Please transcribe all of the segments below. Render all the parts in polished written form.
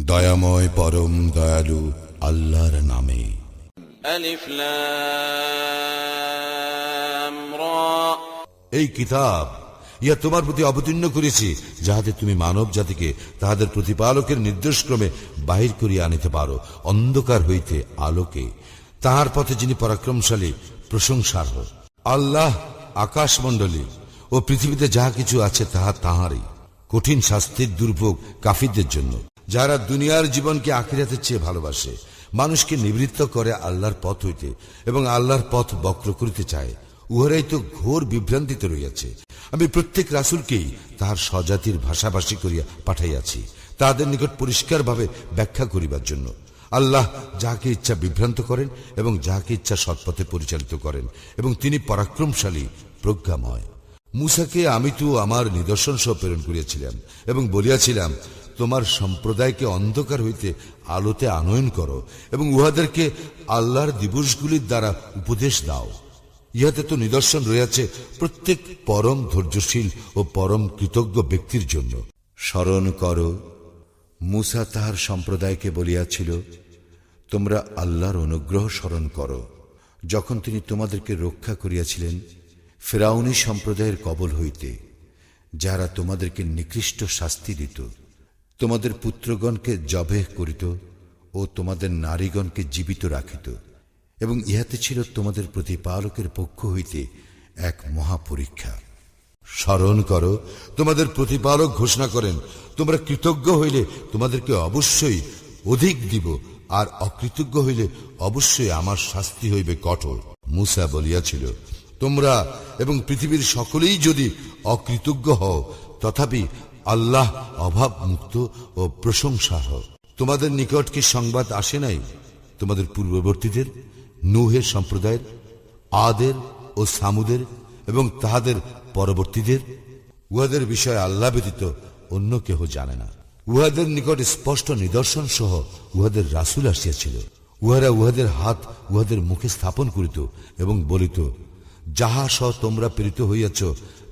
দয়াময় পরম দয়ালু আল্লাহর নামে। আলিফ লাম রা। এই কিতাব ইহা তোমার প্রতি অবতীর্ণ করেছি, যাহাতে তুমি মানব জাতিকে তাহাদের প্রতিপালকের নির্দেশক্রমে বাহির করিয়া আনিতে পারো অন্ধকার হইতে আলোকে, তাহার পথে যিনি পরাক্রমশালী প্রশংসার্হ। আল্লাহ আকাশমণ্ডলী ও পৃথিবীতে যাহা কিছু আছে তাহা তাহারই। কঠিন শাস্তির দুর্ভোগ কাফিরদের জন্য, যারা দুনিয়ার জীবনকে আখিরাতের চেয়ে ভালোবাসে, মানুষকে নিবৃত্ত করে আল্লাহর পথ হইতে এবং আল্লাহর পথ বক্র করিতে চায়, উহারাই তো ঘোর বিভ্রান্তিতে রইয়াছে। আমি প্রত্যেক রাসূলকেই তাহার স্বজাতির ভাষাভাষী করিয়া পাঠাইয়াছি, তাহাদের নিকট পরিষ্কারভাবে ব্যাখ্যা করিবার জন্য। আল্লাহ যাহাকে ইচ্ছা বিভ্রান্ত করেন এবং যাহাকে ইচ্ছা সৎপথে পরিচালিত করেন, এবং তিনি পরাক্রমশালী প্রজ্ঞাময়। মূসাকে আমি তো আমার নিদর্শন সহ প্রেরণ করিয়াছিলাম এবং বলিয়াছিলাম, তোমার সম্প্রদায়কে অন্ধকার হইতে আলোতে আনয়ন করো এবং উহাদেরকে আল্লাহর দিবসগুলির দ্বারা উপদেশ দাও। ইহাতে তো নিদর্শন রয়েছে প্রত্যেক পরম ধৈর্যশীল ও পরম কৃতজ্ঞ ব্যক্তির জন্য। স্মরণ করো, মূসা তাহার সম্প্রদায়কে বলিয়াছিল, তোমরা আল্লাহর অনুগ্রহ স্মরণ করো, যখন তিনি তোমাদেরকে রক্ষা করিয়াছিলেন ফিরআউনী সম্প্রদায়ের কবল হইতে, যারা তোমাদেরকে নিকৃষ্ট শাস্তি দিত, তোমাদের পুত্রগণকে জবেহ করিত ও তোমাদের নারীগণকে জীবিত রাখিত, এবং ইহাতে ছিল তোমাদের প্রতিপালকের পক্ষ হইতে এক মহাপরীক্ষা। স্মরণ করো, তোমাদের প্রতিপালক ঘোষণা করেন, তোমরা কৃতজ্ঞ হইলে তোমাদেরকে অবশ্যই অধিক দিব, আর অকৃতজ্ঞ হইলে অবশ্যই আমার শাস্তি হইবে কঠোর। মূসা বলিয়াছিল, তোমরা এবং পৃথিবীর সকলেই যদি অকৃতজ্ঞ হও, তথাপি আল্লাহ অভাব মুক্ত ও প্রশংসা হও। তোমাদের নিকট কি সংবাদ আসে নাই তোমাদের পূর্ববর্তীদের, নূহের সম্প্রদায়ের, আদের ও সামুদের এবং তাহাদের পরবর্তীদের? উহাদের বিষয়ে আল্লাহ ব্যতীত অন্য কেহ জানে না। উহাদের নিকট স্পষ্ট নিদর্শন সহ উহাদের রাসূল আসিয়াছিল। উহারা উহাদের হাত উহাদের মুখে স্থাপন করিত এবং বলিত, যাহা সহ তোমরা প্রেরিত হইয়াছ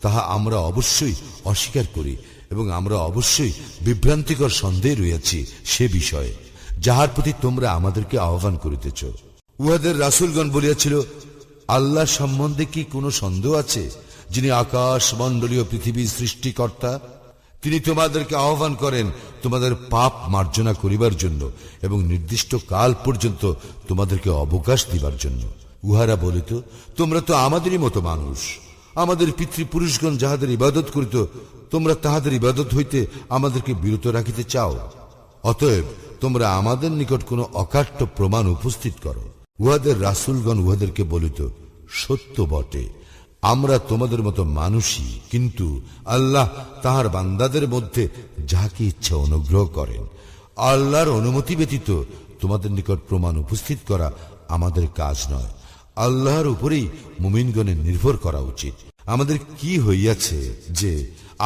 তাহা আমরা অবশ্যই অস্বীকার করি, এবং আমরা অবশ্যই বিভ্রান্তিকর সন্দেহে রইয়াছি সে বিষয়ে, যাহার প্রতি তোমরা আমাদেরকে আহ্বান করিতেছ। উহাদের রাসূলগণ বলিয়াছিল, আল্লাহ সম্বন্ধে কি কোনো সন্দেহ আছে, যিনি আকাশ মণ্ডলীয় পৃথিবীর সৃষ্টিকর্তা? তিনি তোমাদেরকে আহ্বান করেন তোমাদের পাপ মার্জনা করিবার জন্য এবং নির্দিষ্ট কাল পর্যন্ত তোমাদেরকে অবকাশ দিবার জন্য। উহারা বলিত, তোমরা তো আমাদেরই মতো মানুষ। আমাদের পিতৃপুরুষগণ যাহাদের ইবাদত করিত, তোমরা তাহাদের ইবাদত হইতে আমাদেরকে বিরত রাখিতে চাও। অতএব তোমরা আমাদের নিকট কোনো অকাট্য প্রমাণ উপস্থিত করো। উহাদের রাসূলগণ উহাদেরকে বলিত, সত্য বটে, আমরা তোমাদের মতো মানুষই, কিন্তু আল্লাহ তাহার বান্দাদের মধ্যে যাহাকে ইচ্ছা অনুগ্রহ করেন। আল্লাহর অনুমতি ব্যতীত তোমাদের নিকট প্রমাণ উপস্থিত করা আমাদের কাজ নয়। আল্লাহর উপরেই মুমিনগণের নির্ভর করা উচিত। আমাদের কি হইয়াছে যে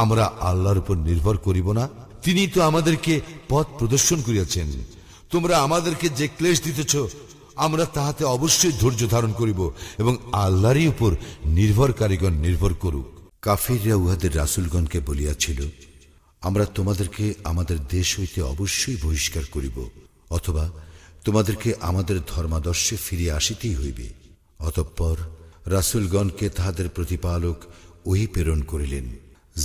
আমরা আল্লাহর উপর নির্ভর করিব না? তিনি তো আমাদেরকে পথ প্রদর্শন করিয়াছেন। তোমরা আমাদেরকে যে ক্লেশ দিতেছ, আমরা তাহাতে অবশ্যই ধৈর্য ধারণ করিব, এবং আল্লাহরই উপর নির্ভরকারীগণ নির্ভর করুক। কাফিররা উহাদের রাসূলগণকে বলিয়াছিল, আমরা তোমাদেরকে আমাদের দেশ হইতে অবশ্যই বহিষ্কার করিব, অথবা তোমাদেরকে আমাদের ধর্মাদর্শে ফিরিয়ে আসিতেই হইবে। অতঃপর রাসূলগণকে তাহাদের প্রতিপালক ওহী প্রেরণ করিলেন,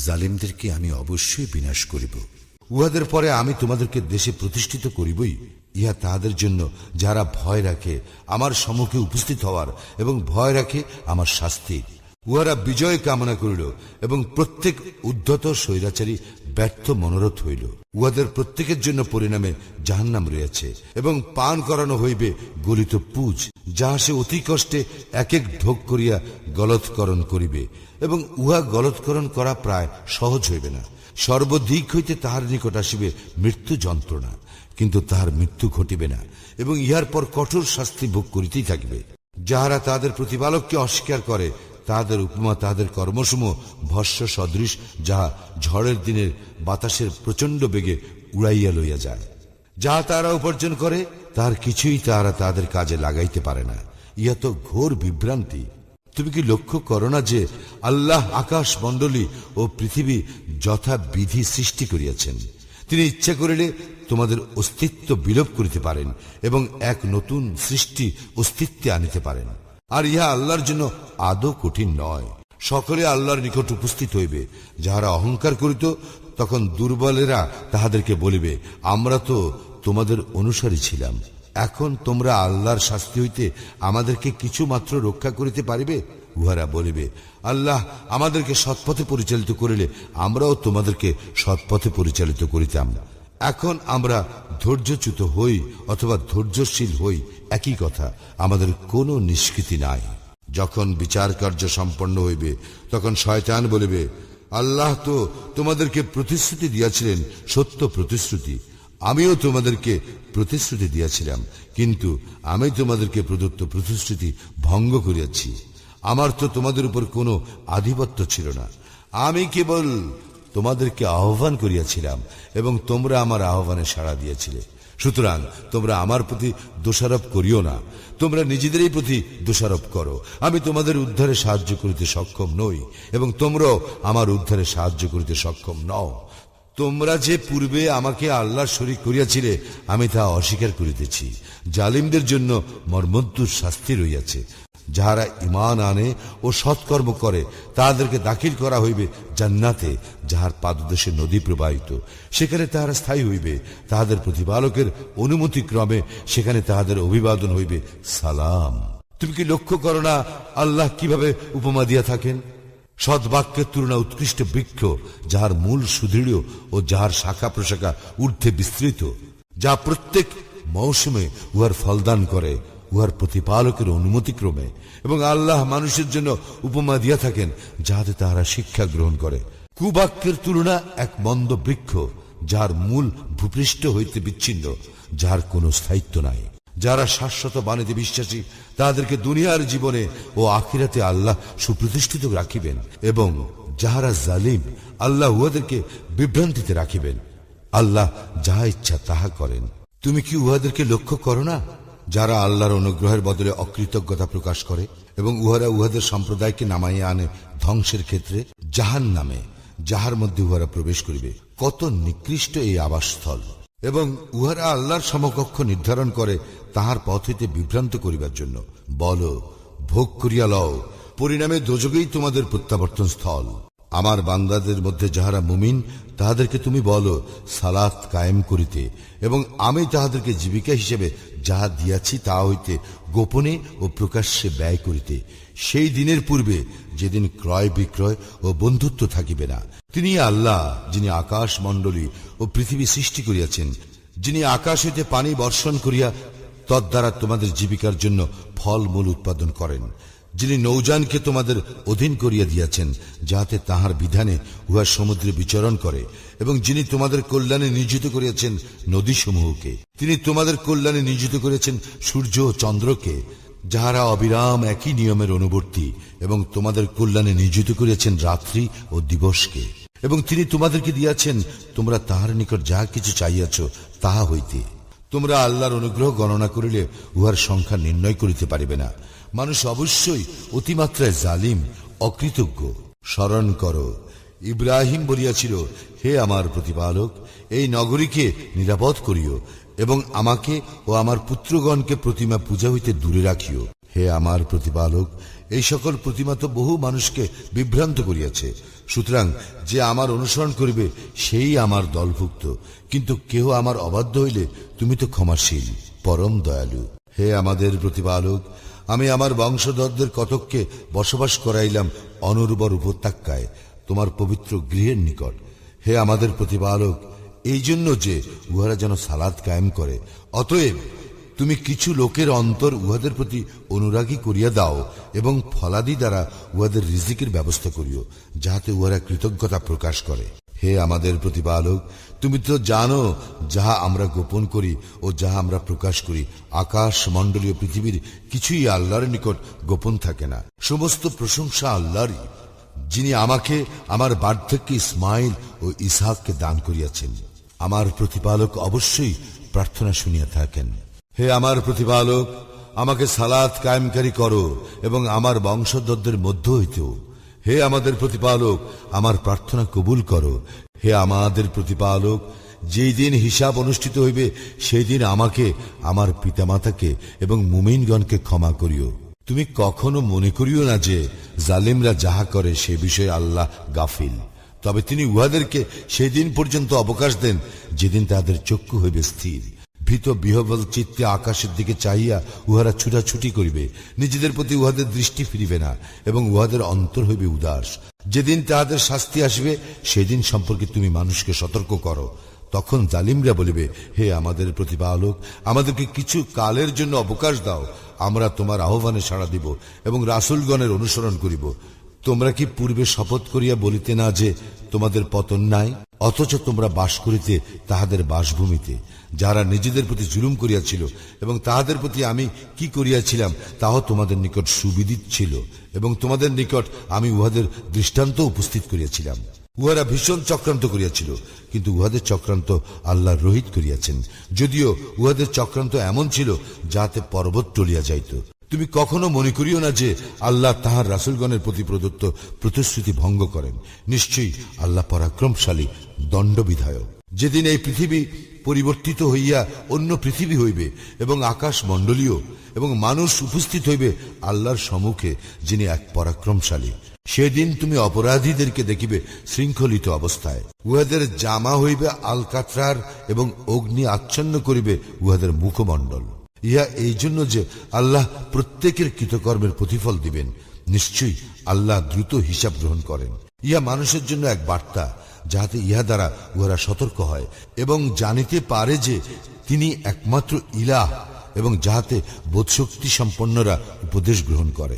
জালিমদেরকে আমি অবশ্যই বিনাশ করিব। উহাদের পরে আমি তোমাদেরকে দেশে প্রতিষ্ঠিত করিবই। ইহা তাহাদের জন্য যারা ভয় রাখে আমার সম্মুখে উপস্থিত হওয়ার এবং ভয় রাখে আমার শাস্তি। উহারা বিজয় কামনা করিল এবং প্রত্যেক উদ্ধত স্বৈরাচারী ব্যর্থ মনোরথ হইল। উহাদের প্রত্যেকের জন্য পরিণামে জাহান্নাম রয়েছে, এবং পান করানো হইবে গলিত পুজ, যাহা সে অতি কষ্টে এক এক ঢোক করিয়া গলৎকরণ করিবে, এবং উহা গলৎকরণ করা প্রায় সহজ হইবে না। সর্বদিক হইতে তাহার নিকট আসিবে মৃত্যু যন্ত্রণা, কিন্তু তাহার মৃত্যু ঘটিবে না, এবং ইহার পর কঠোর শাস্তি ভোগ করিতেই থাকিবে। যাহারা তাহাদের প্রতিপালককে অস্বীকার করে, তাহাদের উপমা তাহাদের কর্মসমূহ ভস্য সদৃশ, যাহা ঝড়ের দিনের বাতাসের প্রচন্ড বেগে উড়াইয়া লইয়া যায়। যাহা তাহারা উপার্জন করে, তাহার কিছুই তাহারা তাহাদের কাজে লাগাইতে পারে না। ইহা তো ঘোর বিভ্রান্তি। তুমি কি লক্ষ্য করো না যে আল্লাহ আকাশ মণ্ডলী ও পৃথিবী যথা বিধি সৃষ্টি করিয়াছেন? তিনি ইচ্ছা করিলে তোমাদের অস্তিত্ব বিলোপ করিতে পারেন এবং এক নতুন সৃষ্টি অস্তিত্বে আনিতে পারেন। আর ইহা আল্লাহর জন্য আদৌ কঠিন নয়। সকলে আল্লাহর নিকট উপস্থিত হইবে। যাহারা অহংকার করিত, তখন দুর্বলেরা তাহাদেরকে বলিবে, আমরা তো তোমাদের অনুসারী ছিলাম। এখন তোমরা আল্লাহর শাস্তি হইতে আমাদেরকে কিছু মাত্র রক্ষা করিতে পারিবে? উহারা বলিবে, আল্লাহ আমাদেরকে সৎপথে পরিচালিত করিলে আমরাও তোমাদেরকে সৎপথে পরিচালিত করিতাম। এখন আমরা ধৈর্যচ্যুত হই অথবা ধৈর্যশীল হই, একই কথা, আমাদের কোনো নিষ্কৃতি নাই। যখন বিচার কার্য সম্পন্ন হইবে, তখন শয়তান বলিবে, আল্লাহ তো তোমাদেরকে প্রতিশ্রুতি দিয়াছিলেন, সত্য প্রতিশ্রুতি। আমিও তোমাদেরকে প্রতিশ্রুতি দিয়াছিলাম, কিন্তু আমি তোমাদেরকে প্রদত্ত প্রতিশ্রুতি ভঙ্গ করিয়াছি। আমার তো তোমাদের উপর কোনো আধিপত্য ছিল না। আমি কেবল তোমাদেরকে আহ্বান করিয়াছিলাম এবং তোমরা আমার আহ্বানে সাড়া দিয়েছিলে। সুতরাং তোমরা আমার প্রতি দোষারোপ করিও না, তোমরা নিজেদেরই প্রতি দোষারোপ করো। আমি তোমাদের উদ্ধারে সাহায্য করিতে সক্ষম নই এবং তোমরাও আমার উদ্ধারে সাহায্য করিতে সক্ষম নও। তোমরা যে পূর্বে আমাকে আল্লাহর শরীক করিয়াছিলে, আমি তা অস্বীকার করিতেছি। জালিমদের জন্য মর্মন্তুর শাস্তি রইয়াছে। যাহারা ঈমান আনে ও সৎকর্ম করে, তাহাদেরকে দাখিল করা হইবে জান্নাতে, যাহার পাদদেশে নদী প্রবাহিত। সেখানে তাহারা স্থায়ী হইবে। তাহাদের প্রতিপালকের অনুমতি ক্রমে সেখানে তাহাদের অভিবাদন হইবে সালাম। তুমি কি লক্ষ্য করো না আল্লাহ কিভাবে উপমা দিয়া থাকেন? সদ্বাক্যের তুলনা উৎকৃষ্ট বৃক্ষ, যাহার মূল সুদৃঢ় ও যাহার শাখা প্রশাখা ঊর্ধ্বে বিস্তৃত, যা প্রত্যেক মৌসুমে উহার ফলদান করে উহার প্রতিপালকের অনুমতিক্রমে। এবং আল্লাহ মানুষের জন্য উপমা দিয়া থাকেন, যাহাতে তাহারা শিক্ষা গ্রহণ করে। কুবাক্যের তুলনা এক মন্দ বৃক্ষ, যাহার মূল ভূপৃষ্ঠ হইতে বিচ্ছিন্ন, যাহার কোনো স্থায়িত্ব নাই। যারা শাশ্বত বাণীতে বিশ্বাসী, তাদেরকে দুনিয়ার জীবনে ও আখিরাতে আল্লাহ সুপ্রতিষ্ঠিত রাখিবেন, এবং যাহারা জালিম, আল্লাহ উহাদেরকে বিভ্রান্তিতে রাখিবেন। আল্লাহ যাহা ইচ্ছা তাহা করেন। তুমি কি উহাদেরকে লক্ষ্য করো না, যারা আল্লাহর অনুগ্রহের বদলে অকৃতজ্ঞতা প্রকাশ করে এবং উহারা উহাদের সম্প্রদায়কে নামাইয়া আনে ধ্বংসের ক্ষেত্রে, জাহান্নামে, যাহার মধ্যে উহারা প্রবেশ করিবে। কত নিকৃষ্ট এই আবাসস্থল! এবং উহারা আল্লাহর সমকক্ষ নির্ধারণ করে তাহার পথ হইতে বিভ্রান্ত করিবার জন্য। বল, ভোগ করিয়া লও, পরিণামে দোজখেই তোমাদের প্রত্যাবর্তন স্থল। আমার বান্দাদের মধ্যে যাহারা মুমিন, তাহাদেরকে তুমি বলো সালাত কায়েম করিতে, এবং আমি তাহাদেরকে জীবিকা হিসেবে যাহা দিয়াছি তা হইতে গোপনে ও প্রকাশ্যে ব্যয় করিতে, সেই দিনের পূর্বে যেদিন ক্রয় বিক্রয় ও বন্ধুত্ব থাকিবে না। তিনি আল্লাহ, যিনি আকাশ মণ্ডলী ও পৃথিবী সৃষ্টি করিয়াছেন, যিনি আকাশ হইতে পানি বর্ষণ করিয়া তদ্বারা তোমাদের জীবিকার জন্য ফল মূল উৎপাদন করেন, যিনি নৌযানকে তোমাদের অধীন করিয়া দিয়াছেন, যাহাতে তাহার বিধানে উহা সমুদ্রে বিচরণ করে, এবং যিনি তোমাদের কল্যাণে নিয়োজিত করিয়াছেন নদীসমূহকে। তিনি তোমাদের কল্যাণে নিয়োজিত করিয়াছেন সূর্য ও চন্দ্রকে, যাহারা অবিরাম একই নিয়মের অনুবর্তী, এবং তোমাদের কল্যাণে নিয়োজিত করিয়াছেন রাত্রি ও দিবসকে। এবং তিনি তোমাদেরকে দিয়াছেন তোমরা তাহার নিকট যাহা কিছু চাইয়াছ তাহা হইতে। তোমরা আল্লাহর অনুগ্রহ গণনা করিলে উহার সংখ্যা নির্ণয় করিতে পারিবে না। মানুষ অবশ্যই অতিমাত্রায় জালিম, অকৃতজ্ঞ। স্মরণ করো, ইব্রাহিম বলিয়াছিল, হে আমার প্রতিপালক, এই নগরীকে নিরাপদ করিও এবং আমাকে ও আমার পুত্রগণকে প্রতিমা পূজা হইতে দূরে রাখিও। হে আমার প্রতিপালক, এই সকল প্রতিমা তো বহু মানুষকে বিভ্রান্ত করিয়াছে। সুতরাং যে আমার অনুসরণ করিবে সেই আমার দলভুক্ত, কিন্তু কেহ আমার অবাধ্য হইলে তুমি তো ক্ষমাশীল, পরম দয়ালু। হে আমাদের প্রতিপালক, আমি আমার বংশধরদের কতককে বসবাস করাইলাম অনুর্বর উপত্যকায় তোমার পবিত্র গৃহের নিকট। হে আমাদের প্রতিপালক, এই জন্য যে উহারা যেন সালাত কায়েম করে। অতএব তুমি কিছু লোকের অন্তর উহাদের প্রতি অনুরাগী করিয়া দাও এবং ফলাদি দ্বারা উহাদের রিজিকের ব্যবস্থা করিও, যাহাতে উহারা কৃতজ্ঞতা প্রকাশ করে। হে আমাদের প্রতিপালক, তুমি তো জানো যাহা আমরা গোপন করি ও যাহা আমরা প্রকাশ করি। আকাশ মণ্ডলীয় পৃথিবীর কিছুই আল্লাহর নিকট গোপন থাকে না। সমস্ত প্রশংসা আল্লাহরই, যিনি আমাকে আমার বার্ধক্যে ইসমাইল ও ইসহাককে দান করিয়াছেন। আমার প্রতিপালক অবশ্যই প্রার্থনা শুনিয়া থাকেন। হে আমার প্রতিপালক, আমাকে সালাত কায়েমকারী করো এবং আমার বংশধরদের মধ্য হইতেও। হে আমাদের প্রতিপালক, আমার প্রার্থনা কবুল করো। হে আমাদের প্রতিপালক, যেই দিন হিসাব অনুষ্ঠিত হইবে সেই দিন আমাকে, আমার পিতামাতাকে এবং মুমিনগণকে ক্ষমা করিও। তুমি কখনো মনে করিও না যে জালিমরা যাহা করে সে বিষয়ে আল্লাহ গাফিল। তবে তিনি উহাদেরকে সেই দিন পর্যন্ত অবকাশ দেন যেদিন তাদের চক্ষু হইবে স্থির। ভীত বিহবল চিত্তে আকাশের দিকে চাহিয়া উহারা ছুটাছুটি করিবে, নিজেদের প্রতি উহাদের দৃষ্টি ফিরিবে না এবং উহাদের অন্তর হইবে উদাস। যেদিন তাহাদের শাস্তি আসবে সেদিন সম্পর্কে তুমি মানুষকে সতর্ক করো। তখন জালিমরা বলিবে, হে আমাদের প্রতিপালক, আমাদেরকে কিছু কালের জন্য অবকাশ দাও, আমরা তোমার আহ্বানে সাড়া দিব এবং রাসূলগণের অনুসরণ করিব। তোমরা কি পূর্বে শপথ করিয়া বলিতে না যে তোমাদের পতন নাই, অথচ তোমরা বাস করিতে তাহাদের বাসভূমিতে, যারা নিজেদের প্রতি জুলুম করিয়াছিল, এবং তাহাদের প্রতি আমি কি করিয়াছিলাম তাও তোমাদের নিকট সুবিদিত ছিল, এবং তোমাদের নিকট আমি উহাদের দৃষ্টান্ত উপস্থিত করিয়াছিলাম। উহারা ভীষণ চক্রান্ত করিয়াছিল, কিন্তু উহাদের চক্রান্ত আল্লাহ রহিত করিয়াছেন, যদিও উহাদের চক্রান্ত এমন ছিল যাতে পর্বত টলিয়া যাইত। তুমি কখনো মনে করিও না যে আল্লাহ তাহার রাসূলগণের প্রতি প্রদত্ত প্রতিশ্রুতি ভঙ্গ করেন। নিশ্চয়ই আল্লাহ পরাক্রমশালী, দণ্ডবিধায়ক। যেদিন এই পৃথিবী পরিবর্তিত হইয়া অন্য পৃথিবী হইবে এবং আকাশ মণ্ডলীয় এবং মানুষ উপস্থিত হইবে আল্লাহর সম্মুখে, যিনি এক পরাক্রমশালী, সেদিন তুমি অপরাধীদেরকে দেখিবে শৃঙ্খলিত অবস্থায়। উহাদের জামা হইবে আলকাতরার এবং অগ্নি আচ্ছন্ন করিবে উহাদের মুখমণ্ডল। ইহা এই জন্য যে আল্লাহ প্রত্যেকের কৃতকর্মের প্রতিফল দিবেন। নিশ্চয়ই আল্লাহ দ্রুত হিসাব গ্রহণ করেন। ইহা মানুষের জন্য এক বার্তা, যাহাতে ইহা দ্বারা উহারা সতর্ক হয় এবং জানিতে পারে যে তিনি একমাত্র ইলাহ, এবং যাহাতে বোধশক্তি সম্পন্নরা উপদেশ গ্রহণ করে।